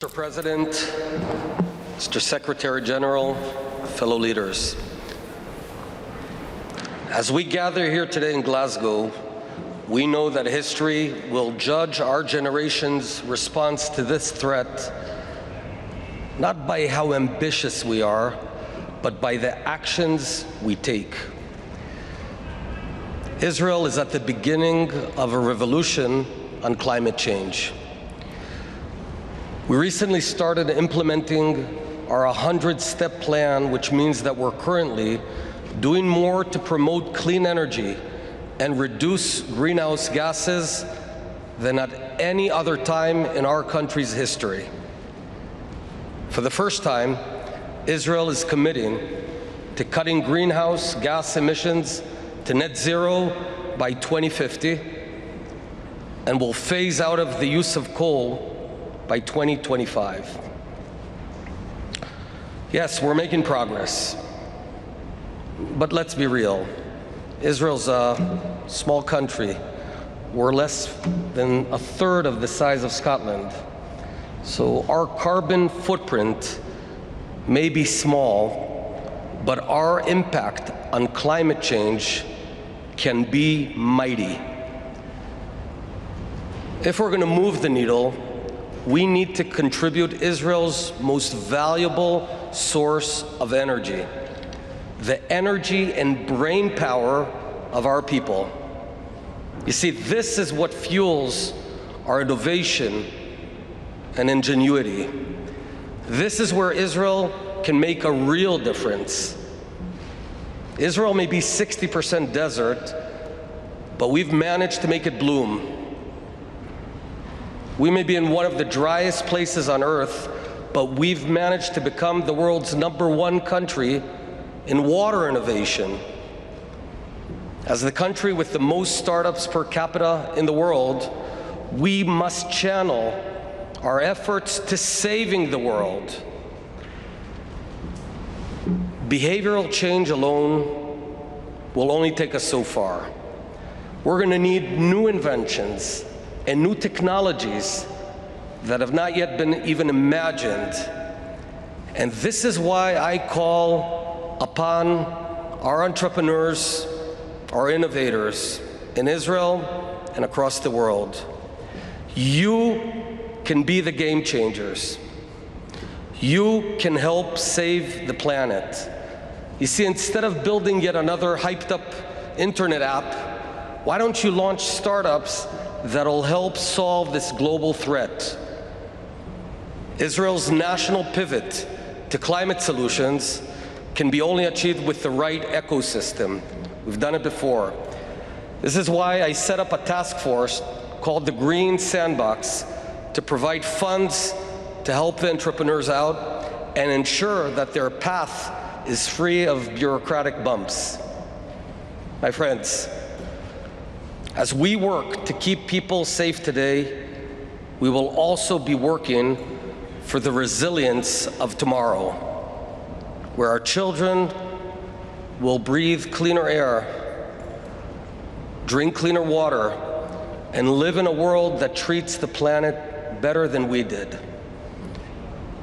Mr. President, Mr. Secretary General, fellow leaders, as we gather here today in Glasgow, we know that history will judge our generation's response to this threat not by how ambitious we are, but by the actions we take. Israel is at the beginning of a revolution on climate change. We recently started implementing our 100-step plan, which means that we're currently doing more to promote clean energy and reduce greenhouse gases than at any other time in our country's history. For the first time, Israel is committing to cutting greenhouse gas emissions to net zero by 2050 and will phase out of the use of coal by 2025. Yes, we're making progress, but let's be real. Israel's a small country. We're less than a third of the size of Scotland. So our carbon footprint may be small, but our impact on climate change can be mighty. If we're going to move the needle, we need to contribute Israel's most valuable source of energy, the energy and brain power of our people. You see, this is what fuels our innovation and ingenuity. This is where Israel can make a real difference. Israel may be 60% desert, but we've managed to make it bloom. We may be in one of the driest places on earth, but we've managed to become the world's #1 country in water innovation. As the country with the most startups per capita in the world, we must channel our efforts to saving the world. Behavioral change alone will only take us so far. We're going to need new inventions and new technologies that have not yet been even imagined. And this is why I call upon our entrepreneurs, our innovators in Israel and across the world. You can be the game changers. You can help save the planet. You see, instead of building yet another hyped up internet app, why don't you launch startups that'll help solve this global threat? Israel's national pivot to climate solutions can be only achieved with the right ecosystem. We've done it before. This is why I set up a task force called the Green Sandbox to provide funds to help the entrepreneurs out and ensure that their path is free of bureaucratic bumps. My friends, as we work to keep people safe today, we will also be working for the resilience of tomorrow, where our children will breathe cleaner air, drink cleaner water, and live in a world that treats the planet better than we did.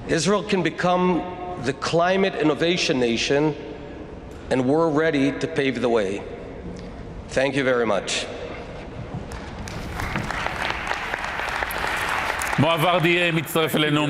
Israel can become the climate innovation nation, and we're ready to pave the way. Thank you very much. מועברדי מצטרף אלינו